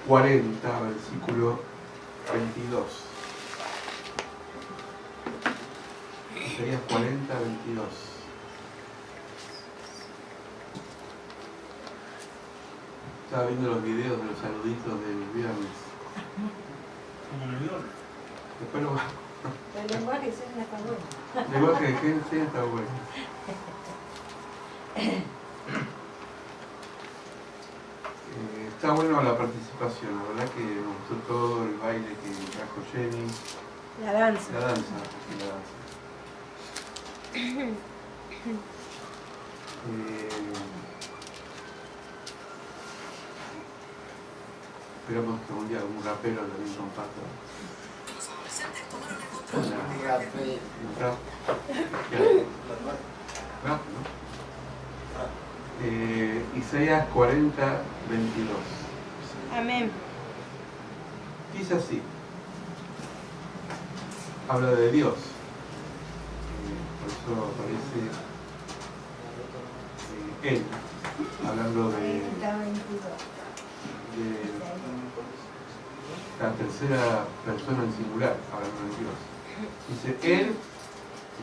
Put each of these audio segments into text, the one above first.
40, versículo 22. Isaías 40, 22. Estaba viendo los videos de los saluditos del viernes. Como el avión. Después lo... El lenguaje sí está bueno. El lenguaje de gente está bueno. Está bueno la participación, la verdad que me gustó todo el baile que trajo Jenny. La danza. La danza, sí, la danza. Esperamos que un día algún rapero también comparta. Rap, ¿no? Isaías 40, 22. Amén. Dice así. Habla de Dios. Por eso aparece Él, hablando de la tercera persona en singular, hablando de Dios. Dice, Él,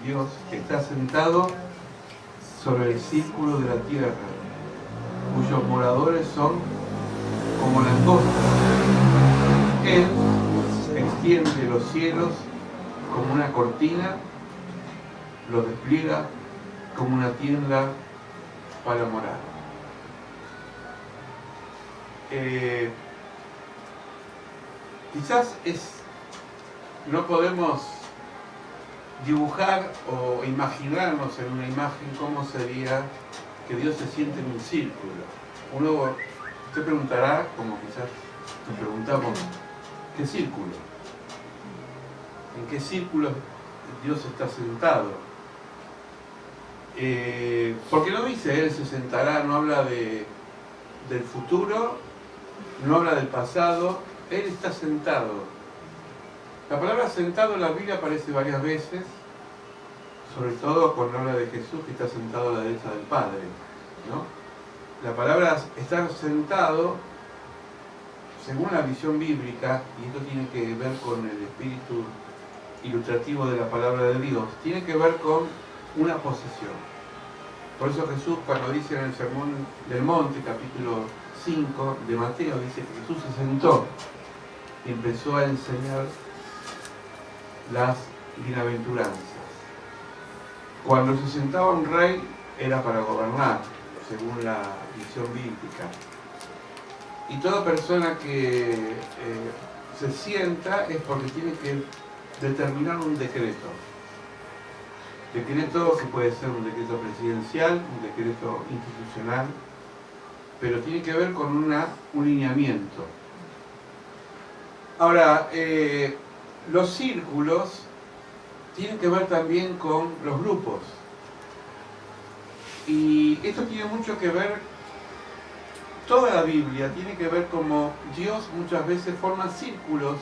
Dios, está sentado sobre el círculo de la tierra, cuyos moradores son como langostas. Él extiende los cielos como una cortina, los despliega como una tienda para morar. Quizás no podemos dibujar o imaginarnos en una imagen cómo sería que Dios se siente en un círculo. Usted preguntará, como quizás nos preguntamos, ¿qué círculo? ¿En qué círculo Dios está sentado? Porque no dice Él se sentará, no habla del futuro, no habla del pasado, Él está sentado. La palabra sentado en la Biblia aparece varias veces, sobre todo cuando habla de Jesús que está sentado a la derecha del Padre, ¿no? La palabra estar sentado, según la visión bíblica, y esto tiene que ver con el espíritu ilustrativo de la palabra de Dios, tiene que ver con una posesión. Por eso Jesús, cuando dice en el Sermón del Monte, capítulo 5 de Mateo, dice que Jesús se sentó y empezó a enseñar las bienaventuranzas. Cuando se sentaba un rey era para gobernar, según la visión bíblica. Y toda persona que se sienta es porque tiene que determinar un decreto. Decreto que puede ser un decreto presidencial, un decreto institucional, pero tiene que ver con un lineamiento. Ahora, los círculos tienen que ver también con los grupos. Y esto tiene mucho que ver, toda la Biblia tiene que ver como Dios muchas veces forma círculos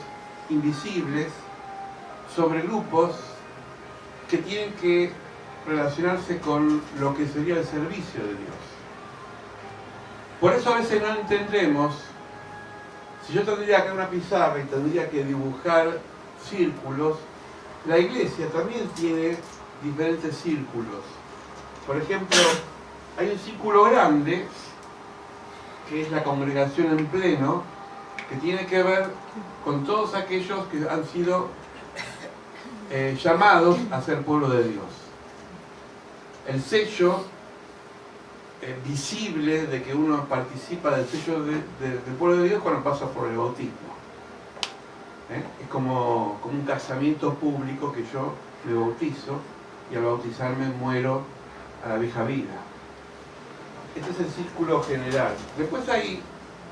invisibles sobre grupos que tienen que relacionarse con lo que sería el servicio de Dios. Por eso a veces no entendemos, si yo tendría acá una pizarra y tendría que dibujar círculos, la iglesia también tiene diferentes círculos. Por ejemplo, hay un círculo grande, que es la congregación en pleno, que tiene que ver con todos aquellos que han sido llamados a ser pueblo de Dios. El sello visible de que uno participa del sello del pueblo de Dios cuando pasa por el bautismo. Es como un casamiento público que yo me bautizo y al bautizarme muero a la vieja vida. Este es el círculo general. Después hay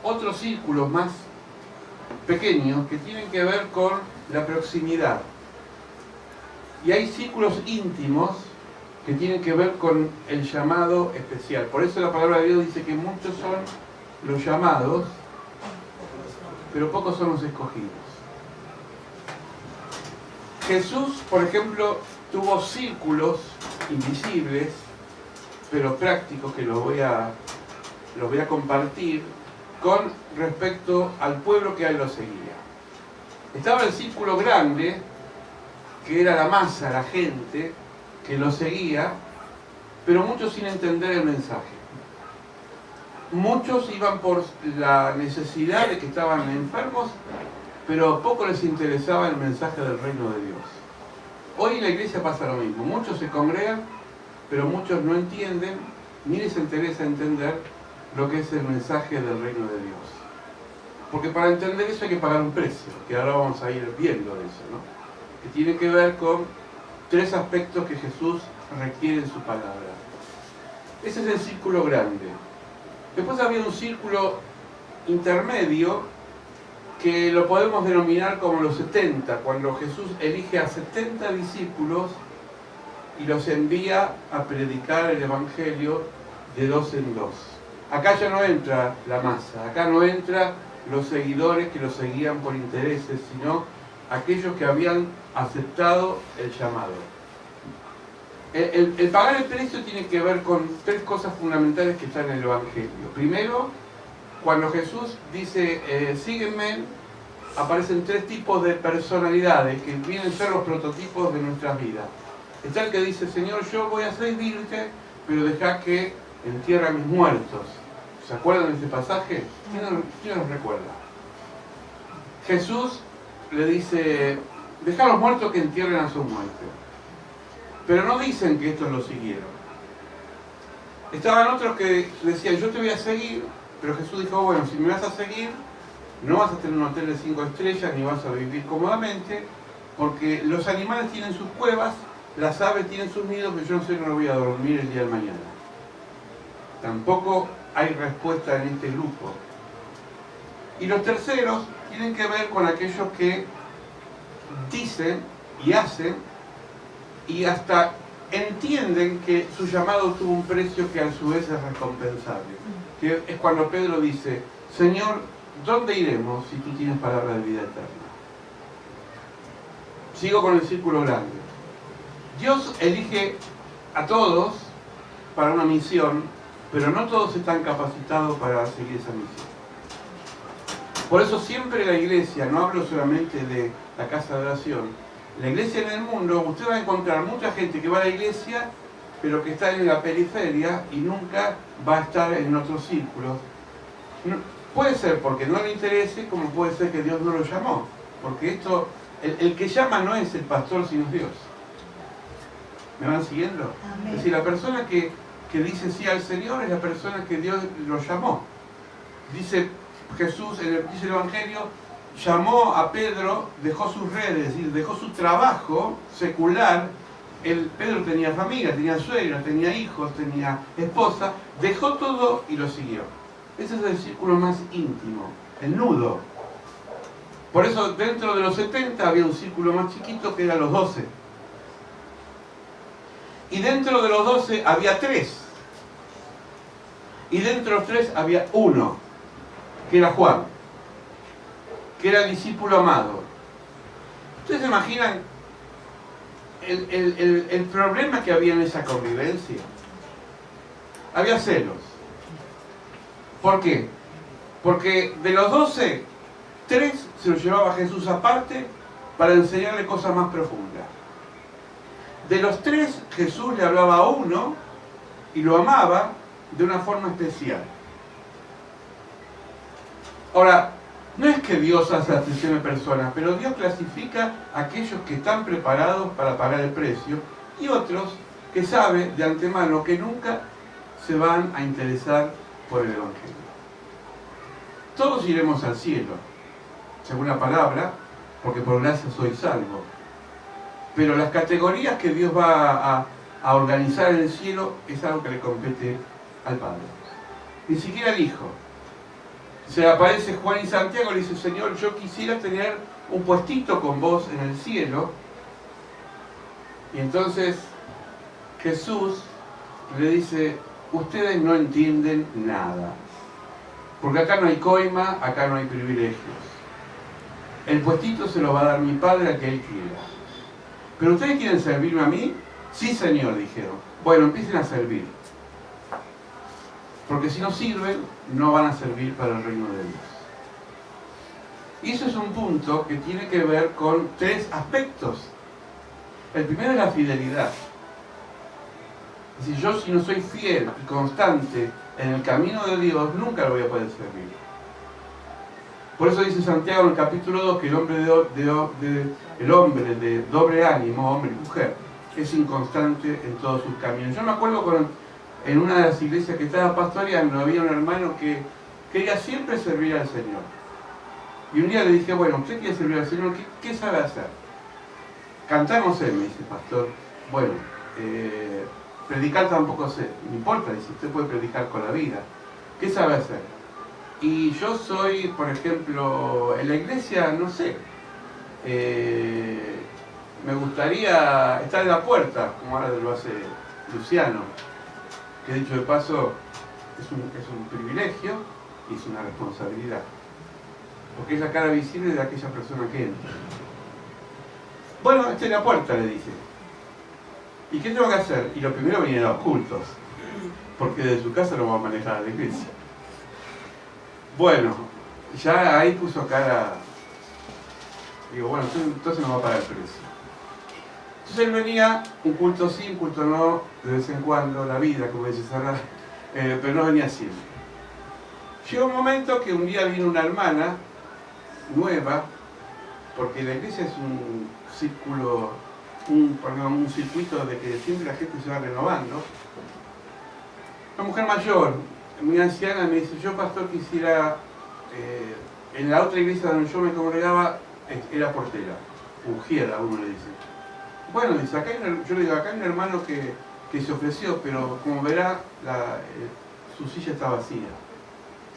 otros círculos más pequeños que tienen que ver con la proximidad. Y hay círculos íntimos que tienen que ver con el llamado especial. Por eso la palabra de Dios dice que muchos son los llamados, pero pocos son los escogidos. Jesús, por ejemplo, tuvo círculos invisibles, pero prácticos, que los voy a compartir, con respecto al pueblo que a él lo seguía. Estaba el círculo grande, que era la masa, la gente que lo seguía, pero muchos sin entender el mensaje. Muchos iban por la necesidad de que estaban enfermos, pero poco les interesaba el mensaje del reino de Dios. Hoy en la iglesia pasa lo mismo. Muchos se congregan, pero muchos no entienden, ni les interesa entender lo que es el mensaje del reino de Dios. Porque para entender eso hay que pagar un precio, que ahora vamos a ir viendo de eso, ¿no? Que tiene que ver con 3 aspectos que Jesús requiere en su palabra. Ese es el círculo grande. Después había un círculo intermedio que lo podemos denominar como los 70, cuando Jesús elige a 70 discípulos y los envía a predicar el Evangelio de 2 en 2. Acá ya no entra la masa, acá no entra los seguidores que los seguían por intereses, sino aquellos que habían aceptado el llamado. El pagar el precio tiene que ver con 3 cosas fundamentales que están en el Evangelio. Primero, cuando Jesús dice, sígueme, aparecen 3 tipos de personalidades que vienen a ser los prototipos de nuestras vidas. Está el que dice, Señor, yo voy a servirte, pero deja que entierre a mis muertos. ¿Se acuerdan de ese pasaje? ¿Quién nos recuerda? Jesús le dice, deja a los muertos que entierren a su muerte. Pero no dicen que estos lo siguieron. Estaban otros que decían, yo te voy a seguir, pero Jesús dijo, bueno, si me vas a seguir, no vas a tener un hotel de 5 estrellas, ni vas a vivir cómodamente, porque los animales tienen sus cuevas, las aves tienen sus nidos, pero yo no sé, no voy a dormir el día de mañana. Tampoco hay respuesta en este grupo. Y los terceros tienen que ver con aquellos que dicen y hacen y hasta entienden que su llamado tuvo un precio que a su vez es recompensable. Que es cuando Pedro dice, Señor, ¿dónde iremos si tú tienes palabra de vida eterna? Sigo con el círculo grande. Dios elige a todos para una misión, pero no todos están capacitados para seguir esa misión. Por eso siempre la iglesia, no hablo solamente de la casa de oración, la iglesia en el mundo, usted va a encontrar mucha gente que va a la iglesia, pero que está en la periferia y nunca va a estar en otros círculos. Puede ser porque no le interese, como puede ser que Dios no lo llamó. Porque esto, el que llama no es el pastor, sino Dios. ¿Me van siguiendo? Amén. Es decir, la persona que dice sí al Señor es la persona que Dios lo llamó. Dice Jesús, dice el Evangelio, llamó a Pedro, dejó sus redes, es decir, dejó su trabajo secular. Pedro tenía familia, tenía suegra, tenía hijos, tenía esposa, dejó todo y lo siguió. Ese es el círculo más íntimo, el nudo. Por eso dentro de los 70 había un círculo más chiquito que eran los 12. Y dentro de los 12 había 3. Y dentro de los 3 había uno, que era Juan, que era el discípulo amado. ¿Ustedes se imaginan el problema que había en esa convivencia? Había celos. ¿Por qué? Porque de los 12, 3 se los llevaba Jesús aparte para enseñarle cosas más profundas. De los 3, Jesús le hablaba a uno y lo amaba de una forma especial. Ahora, no es que Dios hace acepción de personas, pero Dios clasifica a aquellos que están preparados para pagar el precio y otros que sabe de antemano que nunca se van a interesar por el Evangelio. Todos iremos al cielo, según la palabra, porque por gracia soy salvo. Pero las categorías que Dios va a organizar en el cielo es algo que le compete al Padre. Ni siquiera al Hijo. Se aparece Juan y Santiago y le dice, Señor, yo quisiera tener un puestito con vos en el cielo. Y entonces Jesús le dice, ustedes no entienden nada. Porque acá no hay coima, acá no hay privilegios. El puestito se lo va a dar mi Padre al que Él quiera. ¿Pero ustedes quieren servirme a mí? Sí, Señor, dijeron. Bueno, empiecen a servir. Porque si no sirven, no van a servir para el reino de Dios. Y eso es un punto que tiene que ver con tres aspectos. El primero es la fidelidad. Es decir, yo si no soy fiel y constante en el camino de Dios, nunca lo voy a poder servir. Por eso dice Santiago en el capítulo 2 que el hombre de doble ánimo, hombre y mujer, es inconstante en todos sus caminos. Yo me acuerdo en una de las iglesias que estaba pastoreando, había un hermano que quería siempre servir al Señor. Y un día le dije, bueno, ¿usted quiere servir al Señor? ¿Qué sabe hacer? Cantar no sé, me dice el pastor. Bueno, predicar tampoco sé. No importa, dice, usted puede predicar con la vida. ¿Qué sabe hacer? Y yo soy, por ejemplo, en la iglesia, no sé, me gustaría estar en la puerta, como ahora lo hace Luciano, que dicho de paso es un privilegio y es una responsabilidad, porque es la cara visible de aquella persona que entra. Bueno, esta es la puerta, le dije. ¿Y qué tengo que hacer? Y lo primero vienen a los cultos, porque desde su casa lo va a manejar a la iglesia. Bueno, ya ahí puso cara. Digo, bueno, entonces no va a pagar el precio. Entonces él venía, un culto sí, un culto no, de vez en cuando, la vida, como dice Serra, pero no venía siempre. Llegó un momento que un día vino una hermana nueva, porque la iglesia es un círculo, un circuito de que siempre la gente se va renovando. Una mujer mayor, muy anciana, me dice, yo pastor quisiera, en la otra iglesia donde yo me congregaba, era portera, ungida, uno le dice. Bueno, dice, yo le digo, acá hay un hermano que se ofreció, pero como verá, su silla está vacía.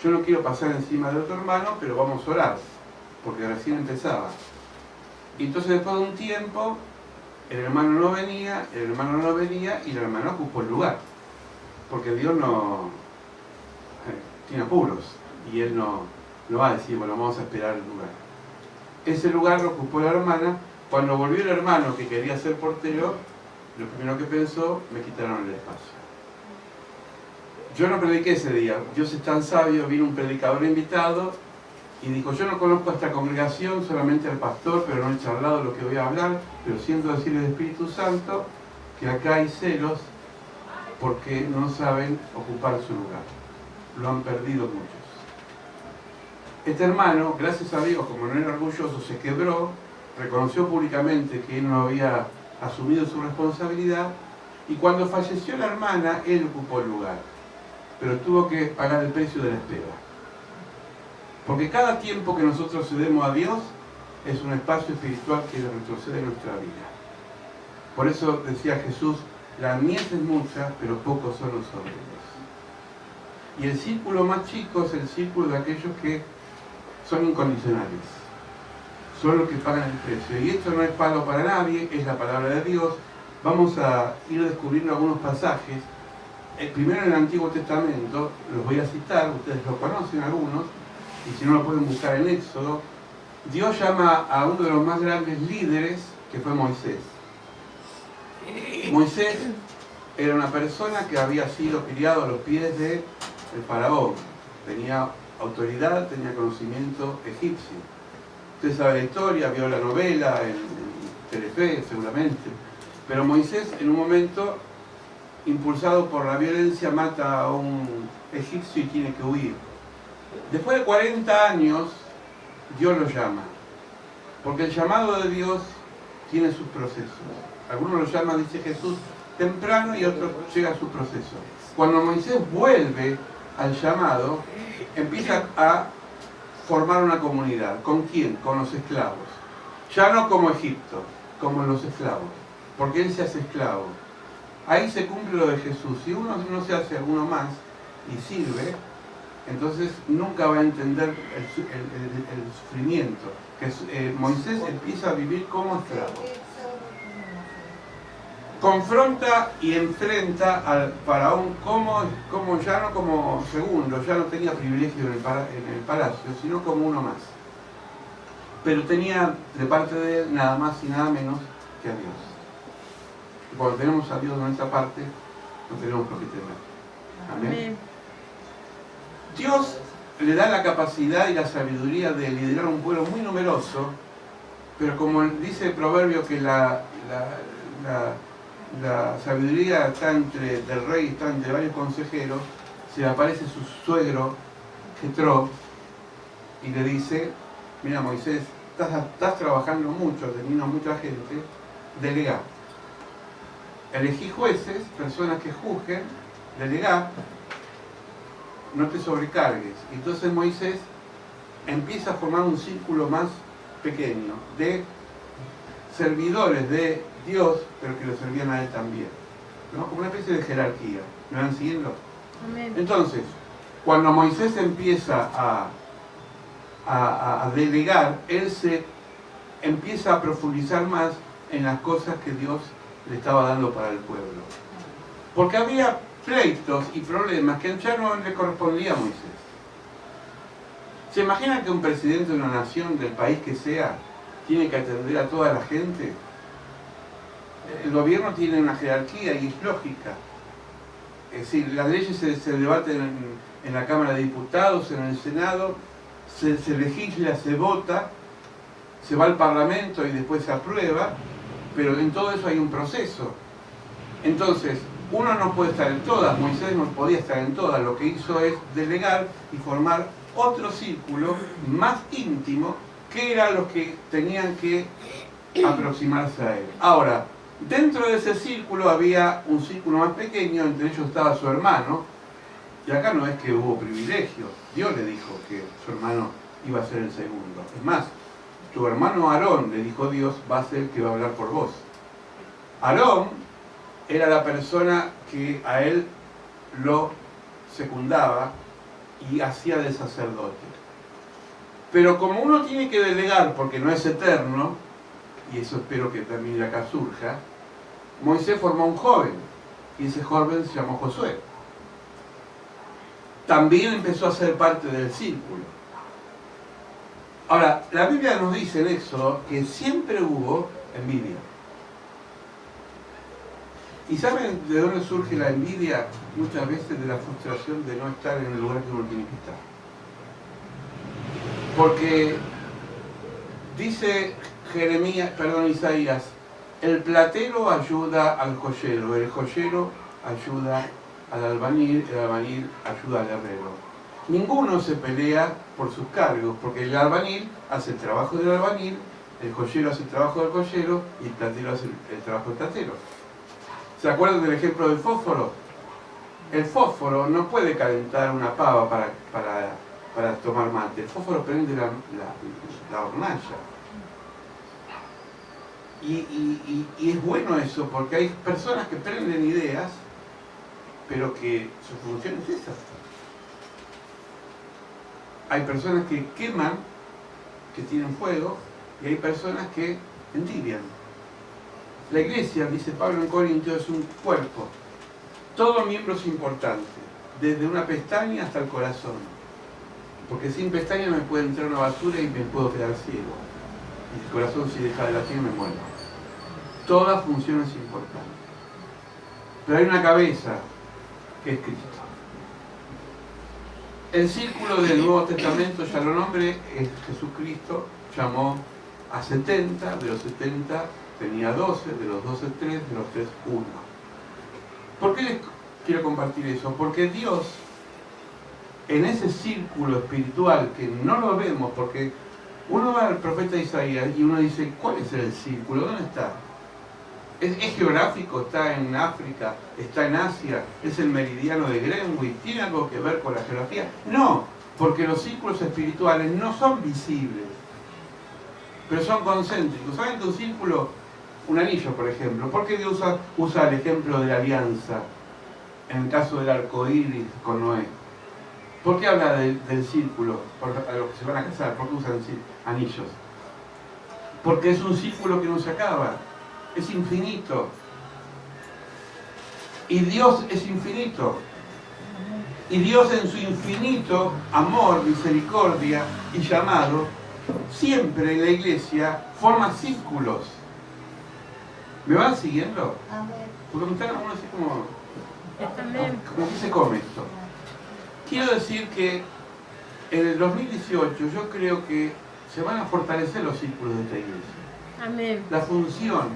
Yo no quiero pasar encima de otro hermano, pero vamos a orar, porque recién empezaba. Y entonces después de un tiempo, el hermano no venía y la hermana ocupó el lugar. Porque Dios no tiene apuros y Él no va a decir, bueno, vamos a esperar el lugar. Ese lugar lo ocupó la hermana. Cuando volvió el hermano que quería ser portero, lo primero que pensó, me quitaron el espacio. Yo no prediqué ese día. Dios es tan sabio, vino un predicador invitado y dijo, yo no conozco a esta congregación, solamente al pastor, pero no he charlado lo que voy a hablar, pero siento decirle al Espíritu Santo que acá hay celos porque no saben ocupar su lugar. Lo han perdido muchos. Este hermano, gracias a Dios, como no era orgulloso, se quebró, reconoció públicamente que él no había asumido su responsabilidad y cuando falleció la hermana, él ocupó el lugar. Pero tuvo que pagar el precio de la espera. Porque cada tiempo que nosotros cedemos a Dios es un espacio espiritual que retrocede en nuestra vida. Por eso decía Jesús, la mies es mucha, pero pocos son los obreros. Y el círculo más chico es el círculo de aquellos que son incondicionales. Son los que pagan el precio. Y esto no es pago para nadie, es la palabra de Dios. Vamos a ir descubriendo algunos pasajes. El primero en el Antiguo Testamento, los voy a citar, ustedes lo conocen algunos, y si no lo pueden buscar en Éxodo. Dios llama a uno de los más grandes líderes, que fue Moisés. Moisés era una persona que había sido criado a los pies del faraón. Tenía autoridad, tenía conocimiento egipcio. Usted sabe la historia, vio la novela en Telefe seguramente. Pero Moisés en un momento, impulsado por la violencia, mata a un egipcio y tiene que huir. Después de 40 años, Dios lo llama. Porque el llamado de Dios tiene sus procesos. Algunos lo llaman, dice Jesús, temprano y otros llega a su proceso. Cuando Moisés vuelve al llamado, empieza a formar una comunidad. ¿Con quién? Con los esclavos. Ya no como Egipto, como los esclavos. Porque él se hace esclavo. Ahí se cumple lo de Jesús. Si uno no se hace alguno más y sirve, entonces nunca va a entender el sufrimiento. Moisés empieza a vivir como esclavo. Confronta y enfrenta al faraón como ya no como segundo, ya no tenía privilegio en el palacio, sino como uno más. Pero tenía de parte de él nada más y nada menos que a Dios. Y cuando tenemos a Dios en nuestra parte, no tenemos por qué temer. Amén. Dios le da la capacidad y la sabiduría de liderar un pueblo muy numeroso, pero como dice el proverbio que la sabiduría está del rey, está entre varios consejeros, se le aparece su suegro, Jetro, y le dice, mira Moisés, estás trabajando mucho, teniendo mucha gente, delegá. Elegí jueces, personas que juzguen, delegá, no te sobrecargues. Entonces Moisés empieza a formar un círculo más pequeño de servidores de Dios, pero que lo servían a él también, ¿no? Como una especie de jerarquía. ¿Me van siguiendo? Amén. Entonces, cuando Moisés empieza a delegar, él se empieza a profundizar más en las cosas que Dios le estaba dando para el pueblo. Porque había pleitos y problemas que ya no le correspondía a Moisés. ¿Se imagina que un presidente de una nación, del país que sea, tiene que atender a toda la gente? El gobierno tiene una jerarquía y es lógica. Es decir, las leyes se debaten en la Cámara de Diputados, en el Senado, se legisla, se vota, se va al Parlamento y después se aprueba, pero en todo eso hay un proceso. Entonces, uno no puede estar en todas, Moisés no podía estar en todas, lo que hizo es delegar y formar otro círculo más íntimo, que eran los que tenían que aproximarse a él. Ahora, dentro de ese círculo había un círculo más pequeño, entre ellos estaba su hermano, y acá no es que hubo privilegio, Dios le dijo que su hermano iba a ser el segundo. Es más, tu hermano Aarón, le dijo Dios, va a ser el que va a hablar por vos. Aarón era la persona que a él lo secundaba y hacía de sacerdote. Pero como uno tiene que delegar porque no es eterno, y eso espero que también acá surja, Moisés formó un joven, y ese joven se llamó Josué. También empezó a ser parte del círculo. Ahora, la Biblia nos dice en Éxodo que siempre hubo envidia. ¿Y saben de dónde surge la envidia? Muchas veces de la frustración de no estar en el lugar que uno tiene que estar. Porque dice Isaías, el platero ayuda al joyero, el joyero ayuda al albañil, el albañil ayuda al herrero. Ninguno se pelea por sus cargos, porque el albañil hace el trabajo del albañil, el joyero hace el trabajo del joyero y el platero hace el trabajo del platero. ¿Se acuerdan del ejemplo del fósforo? El fósforo no puede calentar una pava para tomar mate. El fósforo prende la hornalla. Y es bueno eso, porque hay personas que prenden ideas, pero que su función es esa. Hay personas que queman, que tienen fuego, y hay personas que envidian. La iglesia, dice Pablo en Corintios, es un cuerpo. Todo miembro es importante, desde una pestaña hasta el corazón. Porque sin pestaña me puede entrar una basura y me puedo quedar ciego. Y el corazón, si deja de latir, me muero. Toda función es importante. Pero hay una cabeza, que es Cristo. El círculo del Nuevo Testamento, ya lo nombré, es Jesucristo llamó a 70, de los 70 tenía 12, de los 12 3, de los 3 1. ¿Por qué les quiero compartir eso? Porque Dios, en ese círculo espiritual que no lo vemos, porque uno va al profeta Isaías y uno dice, ¿cuál es el círculo? ¿Dónde está? ¿Es geográfico? ¿Está en África? ¿Está en Asia? ¿Es el meridiano de Greenwich? ¿Tiene algo que ver con la geografía? No, porque los círculos espirituales no son visibles, pero son concéntricos. ¿Saben que un círculo, un anillo por ejemplo, por qué Dios usa el ejemplo de la alianza en el caso del arco iris con Noé? ¿Por qué habla del círculo? A los que se van a casar, ¿por qué usan anillos? Porque es un círculo que no se acaba. Es infinito. Y Dios es infinito. Y Dios en su infinito amor, misericordia y llamado, siempre en la iglesia forma círculos. ¿Me van siguiendo? Porque me están algunos así como que se come esto. quiero decir que en el 2018 yo creo que se van a fortalecer los círculos de esta iglesia. Amén. La función.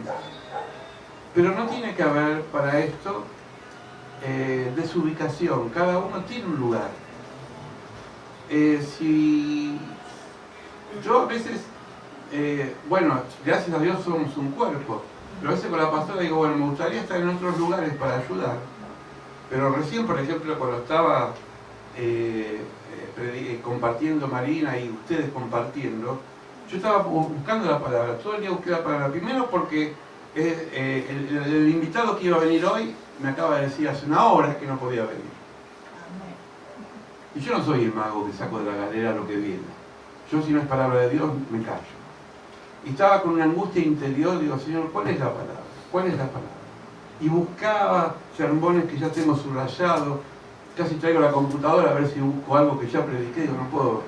Pero no tiene que haber para esto desubicación. Cada uno tiene un lugar. Si yo a veces, bueno, gracias a Dios somos un cuerpo, pero a veces con la pastora digo, bueno, me gustaría estar en otros lugares para ayudar. Pero recién, por ejemplo, cuando estaba compartiendo Marina y ustedes compartiendo, yo estaba buscando la palabra, todo el día busqué la palabra. Primero porque el invitado que iba a venir hoy me acaba de decir hace una hora que no podía venir. Y yo no soy el mago que saco de la galera lo que viene. Yo, si no es palabra de Dios, me callo. Y estaba con una angustia interior, digo, Señor, ¿cuál es la palabra? ¿Cuál es la palabra? Y buscaba sermones que ya tengo subrayados, casi traigo la computadora a ver si busco algo que ya prediqué. Digo, no puedo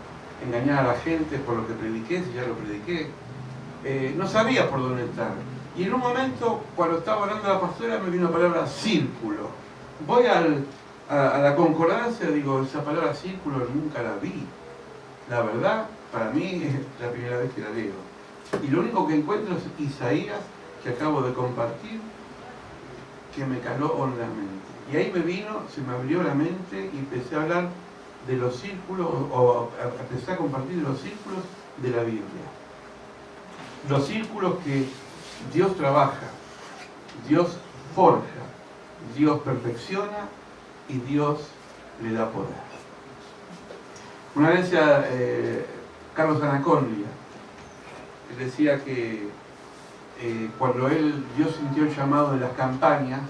engañar a la gente por lo que prediqué, si ya lo prediqué. No sabía por dónde estar. Y en un momento, cuando estaba hablando la pastora, me vino la palabra círculo. Voy a la concordancia, digo, esa palabra círculo nunca la vi. La verdad, para mí es la primera vez que la leo. Y lo único que encuentro es Isaías, que acabo de compartir, que me caló hondamente. Y ahí me vino, se me abrió la mente y empecé a hablar de los círculos, o empecé a compartir de los círculos de la Biblia. Los círculos que Dios trabaja, Dios forja, Dios perfecciona y Dios le da poder. Una vez Carlos Anacondia decía que cuando Dios sintió el llamado de las campañas,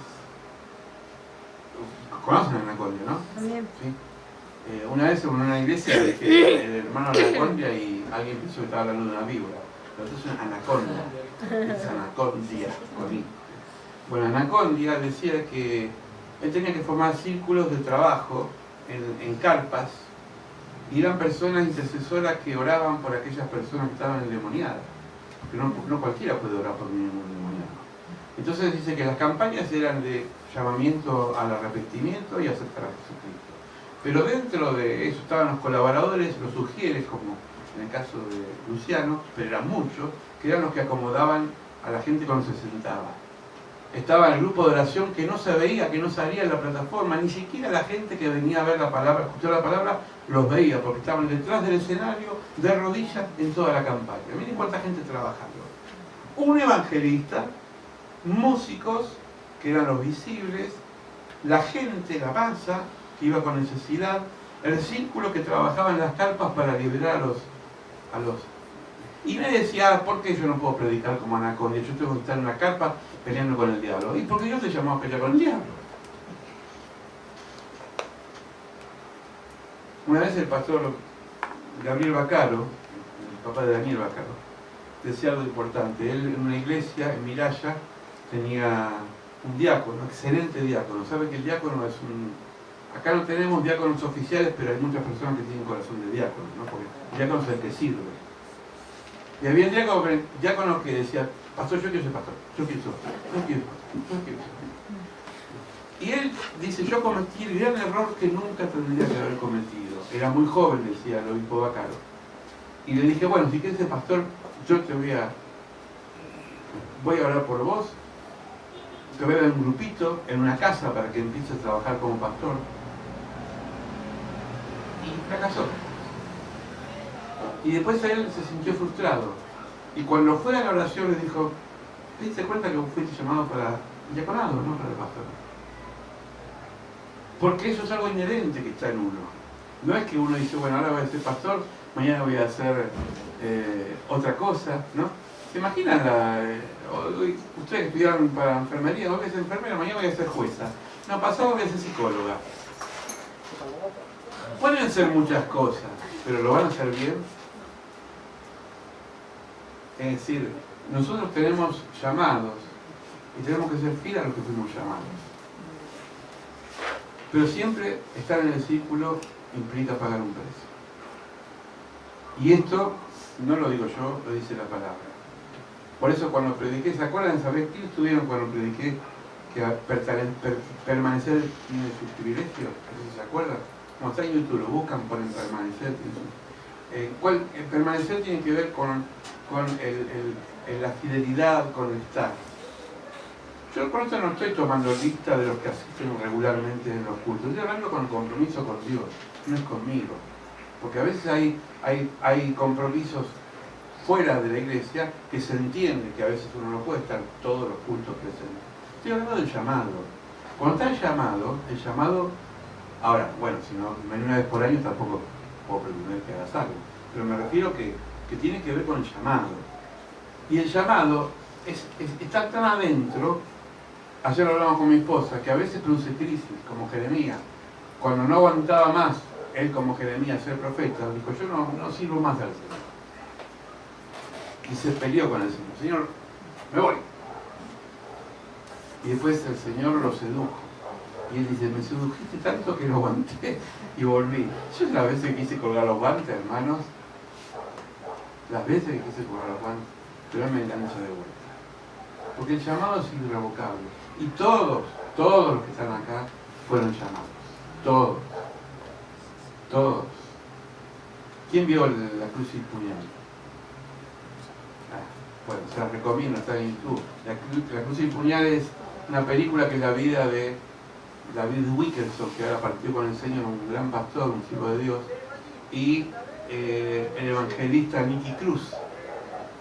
¿conocen a Anacondia, no? Amén. ¿Sí? Una vez en una iglesia dije el hermano Anacondia y alguien pensó que estaba hablando de una víbora. Pero esto es Anacondia, es Anacondia, con I. Bueno, Anacondia decía que él tenía que formar círculos de trabajo en carpas, y eran personas intercesoras que oraban por aquellas personas que estaban endemoniadas. Que no cualquiera puede orar por un endemoniado. Entonces dice que las campañas eran de llamamiento al arrepentimiento y aceptar a Jesucristo. Pero dentro de eso estaban los colaboradores, los sugieres, como en el caso de Luciano, pero eran muchos, que eran los que acomodaban a la gente cuando se sentaba. Estaba el grupo de oración que no se veía, que no salía en la plataforma, ni siquiera la gente que venía a ver la palabra, a escuchar la palabra, los veía, porque estaban detrás del escenario, de rodillas, en toda la campaña. Miren cuánta gente trabajando. Un evangelista, músicos, que eran los visibles, la gente, la masa, que iba con necesidad, el círculo que trabajaba en las carpas para liberar a los... Y me decía, ¿por qué yo no puedo predicar como Anacondia? Yo tengo que estar en una carpa peleando con el diablo. ¿Y por qué yo te llamaba a pelear con el diablo? Una vez el pastor Gabriel Bacaro, el papá de Daniel Bacaro, decía algo importante. Él en una iglesia en Miraya tenía un diácono, excelente diácono. ¿Sabe que el diácono es un... Acá no tenemos diáconos oficiales, pero hay muchas personas que tienen corazón de diácono, ¿no? Porque el diácono es el que sirve. Y había un diácono que decía, pastor, yo quiero ser pastor, yo quiero ser pastor, yo quiero ser pastor, yo quiero ser pastor. Y él dice, yo cometí el gran error que nunca tendría que haber cometido. Era muy joven, decía el obispo Bacaro. Y le dije, bueno, si quieres ser pastor, yo te voy a orar por vos, te voy a dar un grupito en una casa para que empieces a trabajar como pastor. Y fracasó. Y después él se sintió frustrado. Y cuando fue a la oración le dijo, ¿te diste cuenta que fuiste llamado para diaconado, no para el pastor? Porque eso es algo inherente que está en uno. No es que uno dice, bueno, ahora voy a ser pastor, mañana voy a hacer otra cosa, ¿no? ¿Se imaginan ustedes que estudiaron para enfermería, hoy voy a ser enfermera, mañana voy a ser jueza? No, pasado voy a ser psicóloga. Pueden ser muchas cosas, pero ¿lo van a hacer bien? Es decir, nosotros tenemos llamados y tenemos que ser fieles a los que fuimos llamados. Pero siempre estar en el círculo implica pagar un precio. Y esto no lo digo yo, lo dice la palabra. Por eso cuando prediqué, ¿se acuerdan? ¿Sabés qué estuvieron cuando prediqué? Que permanecer tiene sus privilegios. ¿Se acuerdan? como está en YouTube, lo buscan, ponen permanecer. Permanecer tiene que ver con la fidelidad, con el estar. Yo por eso no estoy tomando lista de los que asisten regularmente en los cultos, estoy hablando con compromiso con Dios, no es conmigo. Porque a veces hay compromisos fuera de la iglesia que se entiende que a veces uno no puede estar todos los cultos presentes. Estoy hablando del llamado. Cuando está el llamado, ahora, bueno, si no, una vez por año tampoco puedo pretender que hagas algo, pero me refiero que tiene que ver con el llamado. Y el llamado está tan adentro, ayer hablamos con mi esposa, que a veces produce crisis, como Jeremías. Cuando no aguantaba más, él como Jeremías ser profeta, dijo, yo no sirvo más al Señor. Y se peleó con el Señor. Señor, me voy. Y después el Señor lo sedujo. Y él dice, me sedujiste tanto que lo aguanté y volví. Yo las veces que quise colgar los guantes, hermanos, las veces que quise colgar los guantes, pero él me engancha de vuelta. Porque el llamado es irrevocable. Y todos los que están acá fueron llamados. Todos. ¿Quién vio la cruz y el puñal? Bueno, se la recomiendo, está en YouTube. La cruz y el puñal es una película que es la vida de David Wilkerson, que ahora partió con el Señor, un gran pastor, un siervo de Dios, y el evangelista Nicky Cruz.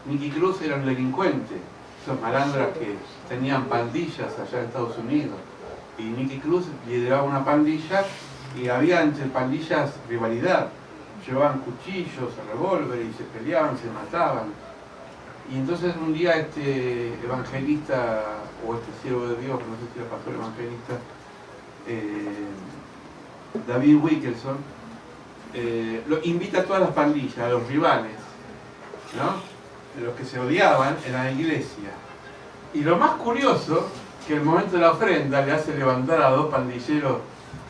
Nicky Cruz era un delincuente, esos malandras que tenían pandillas allá en Estados Unidos. Y Nicky Cruz lideraba una pandilla y había entre pandillas rivalidad. Llevaban cuchillos, revólveres y se peleaban, se mataban. Y entonces un día este evangelista, o este siervo de Dios, no sé si era pastor evangelista, David Wilkerson, lo invita a todas las pandillas, a los rivales, ¿no? Los que se odiaban en la iglesia. Y lo más curioso, que en el momento de la ofrenda le hace levantar a 2 pandilleros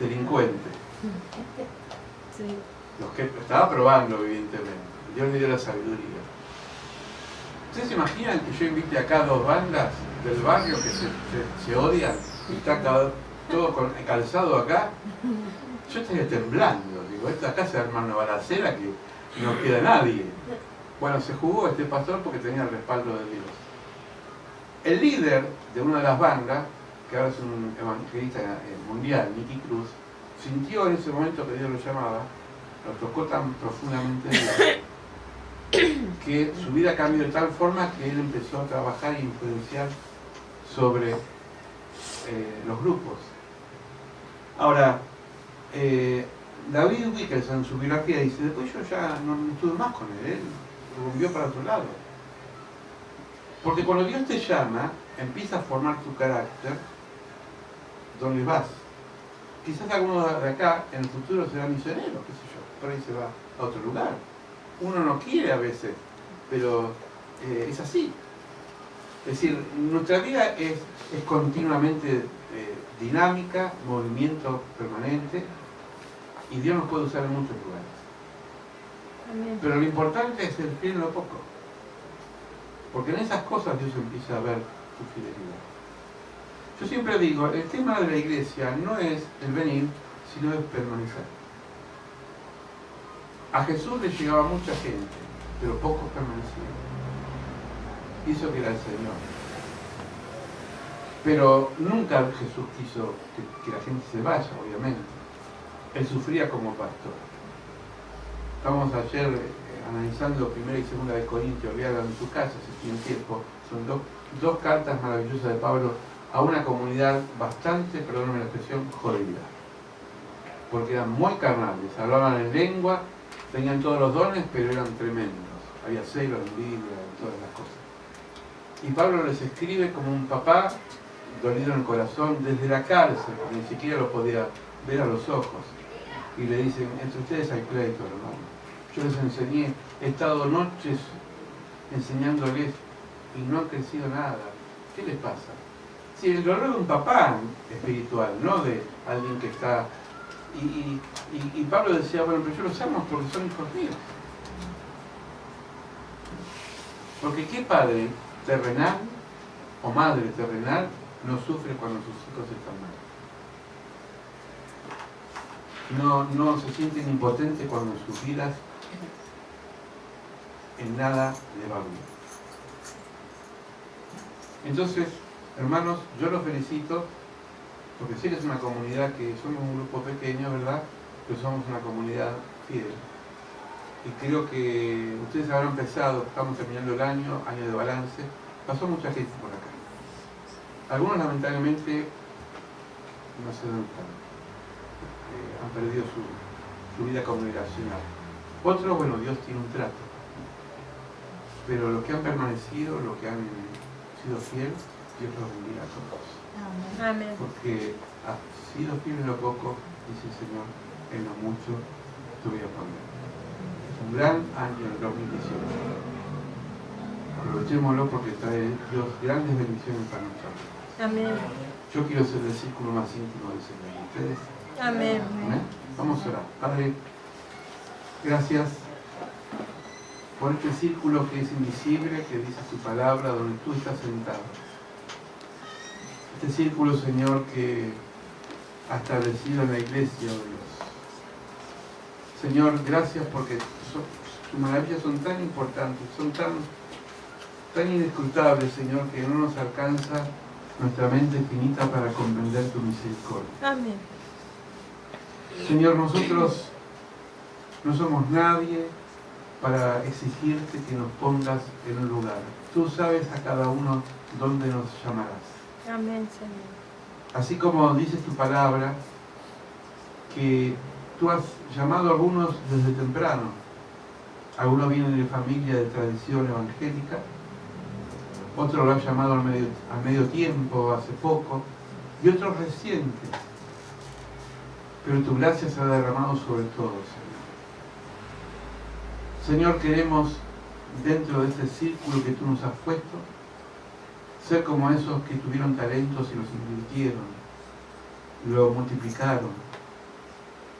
delincuentes. Sí. Los que estaba probando, evidentemente. Dios le dio la sabiduría. ¿Ustedes se imaginan que yo invite acá 2 bandas del barrio que se odian y está todo con calzado acá? Yo estaría temblando. Digo, esta acá se arma una balacera que no queda nadie. Bueno, se jugó este pastor porque tenía el respaldo de Dios. El líder de una de las bandas, que ahora es un evangelista mundial, Nicky Cruz, sintió en ese momento que Dios lo llamaba, lo tocó tan profundamente Dios, que su vida cambió de tal forma que él empezó a trabajar e influenciar sobre los grupos. Ahora, David Wilkerson en su biografía dice, después yo ya no estuve más con él volvió para otro lado. Porque cuando Dios te llama, empieza a formar tu carácter, ¿dónde vas? Quizás algunos de acá en el futuro serán misioneros, qué sé yo, por ahí se va a otro lugar. Uno no quiere a veces, pero es así. Es decir, nuestra vida es continuamente dinámica, movimiento permanente, y Dios nos puede usar en muchos lugares. Amén. Pero lo importante es ser fiel en lo poco. Porque en esas cosas Dios empieza a ver tu fidelidad. Yo siempre digo, el tema de la iglesia no es el venir, sino el permanecer. A Jesús le llegaba mucha gente, pero pocos permanecían. Hizo que era el Señor. Pero nunca Jesús quiso que la gente se vaya, obviamente. Él sufría como pastor. Estamos ayer analizando 1 y 2 de Corintios, lean en su casa si tienen tiempo. Son dos cartas maravillosas de Pablo a una comunidad bastante, perdónenme la expresión, jodida. Porque eran muy carnales, hablaban en lengua, tenían todos los dones, pero eran tremendos. Había celos, envidia, todas las cosas. Y Pablo les escribe como un papá dolido en el corazón desde la cárcel, porque ni siquiera lo podía ver a los ojos. Y le dicen, entre ustedes hay pleito, hermano. Yo les enseñé, he estado noches enseñándoles y no han crecido nada. ¿Qué les pasa? Si el dolor de un papá espiritual, no de alguien que está... Y Pablo decía, bueno, pero yo los amo porque son hijos míos. Porque ¿qué padre terrenal o madre terrenal no sufre cuando sus hijos están mal? no se sienten impotentes cuando en sus vidas en nada le va bien. Entonces, hermanos, yo los felicito porque sé que es una comunidad que somos un grupo pequeño, ¿verdad? Pero somos una comunidad fiel. Y creo que ustedes habrán empezado, estamos terminando el año de balance, pasó mucha gente por acá. Algunos lamentablemente no sé dónde están, han perdido su vida congregacional. Otros, bueno, Dios tiene un trato. Pero los que han permanecido, los que han sido fieles, Dios los bendiga a todos. Amén. Porque has sido fiel en lo poco, dice el Señor, en lo mucho te voy a poner. Es un gran año el 2018. Aprovechémoslo porque trae Dios grandes bendiciones para nosotros. Amén. Yo quiero ser el círculo más íntimo del Señor. ¿Ustedes? Amén. ¿Amén? Vamos a orar. Padre, gracias por este círculo que es invisible, que dice tu palabra, donde tú estás sentado. Este círculo, Señor, que ha establecido en la iglesia, oh Dios. Señor, gracias porque tus maravillas son tan importantes, son tan inescrutables, Señor, que no nos alcanza nuestra mente finita para comprender tu misericordia. Amén. Señor, nosotros no somos nadie para exigirte que nos pongas en un lugar. Tú sabes a cada uno dónde nos llamarás. Amén, Señor. Así como dice tu palabra, que tú has llamado a algunos desde temprano. Algunos vienen de familia de tradición evangélica, otros lo han llamado al medio tiempo, hace poco, y otros recientes. Pero tu gracia se ha derramado sobre todos, Señor. Señor, queremos, dentro de este círculo que tú nos has puesto, ser como esos que tuvieron talentos y los invirtieron, lo multiplicaron,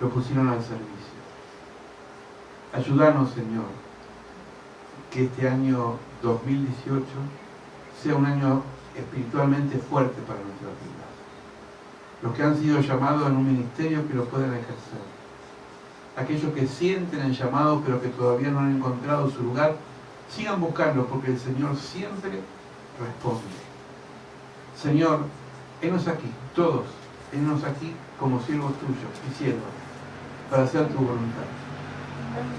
lo pusieron al servicio. Ayúdanos, Señor, que este año 2018 sea un año espiritualmente fuerte para nuestras vidas. Los que han sido llamados en un ministerio, que lo puedan ejercer. Aquellos que sienten el llamado pero que todavía no han encontrado su lugar, sigan buscando porque el Señor siempre responde. Señor, henos aquí, todos, henos aquí como siervos tuyos y siervas, para hacer tu voluntad.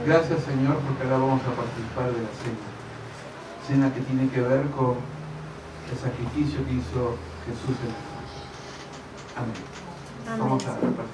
Gracias, Señor, porque ahora vamos a participar de la cena que tiene que ver con el sacrificio que hizo Jesús en la cruz. Amén. Amén. Vamos a participar.